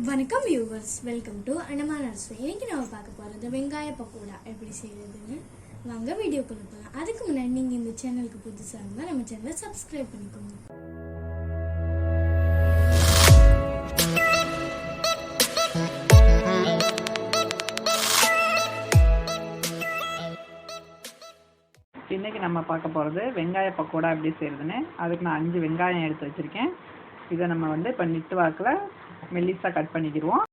வணக்கம் viewers, welcome to Andaman Arusuvai. இன்னைக்கு நாம பார்க்க போறது வெங்காய பக்கோடா எப்படி செய்யறதுன்னு. வாங்க வீடியோக்குள்ள போலாம். அதுக்கு முன்னாடி நீங்க இந்த சேனலுக்கு புதுசா இருந்தா நம்ம சேனலை சப்ஸ்கிரைப் பண்ணிக்கோங்க. இன்னைக்கு நம்ம பார்க்க போகிறது வெங்காய பக்கோடா எப்படி செய்யறதுன்னு. அதுக்கு நான் 5 வெங்காயம் எடுத்து வச்சுருக்கேன். இதை நம்ம இப்போ நிட்டு வாக்கில் மெல்லிஸாக கட் பண்ணிக்கிடுவோம்.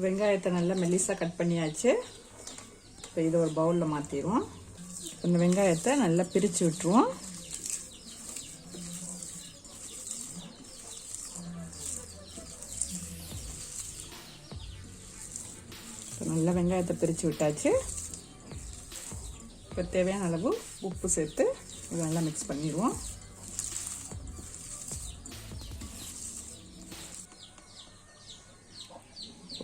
வெங்காயத்தை நல்லா மெல்லிஸாக கட் பண்ணியாச்சு. இப்போ இதை ஒரு பவுலில் மாற்றிடுவோம். இந்த வெங்காயத்தை நல்லா பிரித்து விட்டுருவோம். நல்லா வெங்காயத்தை பிரித்து விட்டாச்சு. இப்போ தேவையான அளவு உப்பு சேர்த்து இதை நல்லா மிக்ஸ் பண்ணிடுவோம்.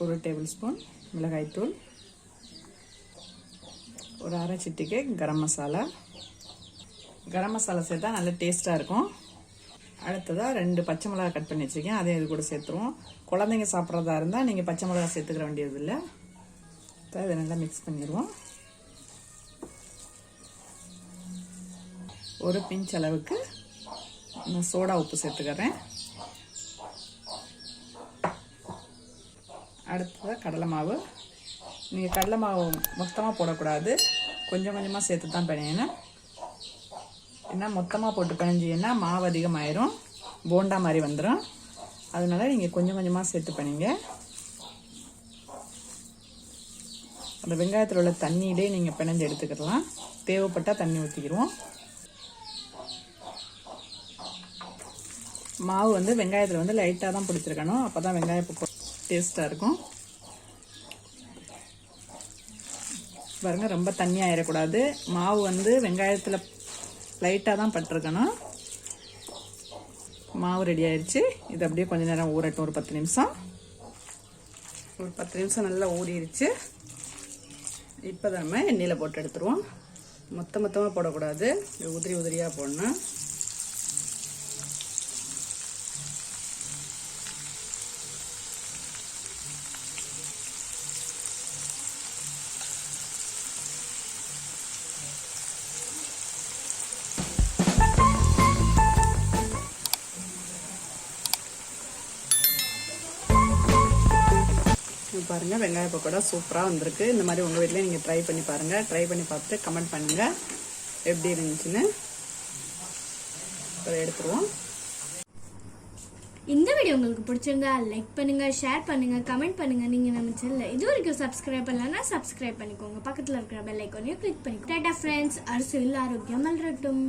ஒரு டேபிள் ஸ்பூன் மிளகாய்த்தூள், ஒரு அரை சிட்டிகை கரம் மசாலா. கரம் மசாலா சேர்த்தா நல்லா டேஸ்ட்டாக இருக்கும். அடுத்ததாக 2 பச்சை மிளகா கட் பண்ணி வச்சுருக்கேன், அதையும் இது கூட சேர்த்துருவோம். குழந்தைங்க சாப்பிட்றதா இருந்தால் நீங்கள் பச்சை மிளகா சேர்த்துக்கிற வேண்டியதில்லை. இதை நல்லா மிக்ஸ் பண்ணிடுவோம். ஒரு பிஞ்ச் அளவுக்கு நான் சோடா உப்பு சேர்த்துக்கிறேன். அடுத்ததாக கடலை மாவு. நீங்கள் கடலை மாவு மொத்தமாக போடக்கூடாது, கொஞ்சம் கொஞ்சமாக சேர்த்து தான் பிணையணும். ஏன்னா மொத்தமாக போட்டு பிணைஞ்சிங்கன்னா மாவு அதிகமாயிரும், போண்டா மாதிரி வந்துடும். அதனால நீங்கள் கொஞ்சம் கொஞ்சமாக சேர்த்து பண்ணிங்க. அந்த வெங்காயத்தில் உள்ள தண்ணியிலே நீங்கள் பிணைஞ்சு எடுத்துக்கிடலாம். தேவைப்பட்டால் தண்ணி ஊற்றிக்கிடுவோம். மாவு வெங்காயத்தில் லைட்டாக தான் பிடிச்சிருக்கணும், அப்போ தான் வெங்காய பக்கோடா டேஸ்ட்டாக இருக்கும். பாருங்க, ரொம்ப தண்ணி ஆயிடக்கூடாது. மாவு வெங்காயத்தில் லைட்டாக தான் பட்டிருக்கணும். மாவு ரெடி ஆயிடுச்சு. இது அப்படியே கொஞ்ச நேரம் ஊறட்டும். ஒரு 10 நிமிஷம். ஒரு 10 நிமிஷம் நல்லா ஊறிடுச்சு. இப்போ நம்ம எண்ணெயில் போட்டு எடுத்துருவோம். மொத்தமாக போடக்கூடாது, உதிரி உதிரியாக போடணும். பாருங்க, வெங்காய பக்கோடா சூப்பராக வந்திருக்கு. இந்த மாதிரி உங்கள் வீட்டில் நீங்கள் ட்ரை பண்ணி பாருங்கள். ட்ரை பண்ணி பார்த்துட்டு கமெண்ட் பண்ணுங்கள் எப்படி இருந்துச்சுன்னு. அதை எடுத்துருவோம். இந்த வீடியோ உங்களுக்கு பிடிச்சிருந்தா லைக் பண்ணுங்க, ஷேர் பண்ணுங்க, கமெண்ட் பண்ணுங்க. நீங்க நம்ம சேனலை இது வரைக்கும் சப்ஸ்கிரைப் பண்ணலன்னா சப்ஸ்கிரைப் பண்ணிக்கோங்க. பக்கத்தில் இருக்கிற பெல் ஐக்கானையும் கிளிக் பண்ணிக்கோங்க. டாடா ஃப்ரெண்ட்ஸ், அரிசி ஆரோக்கியம் மலரட்டும்.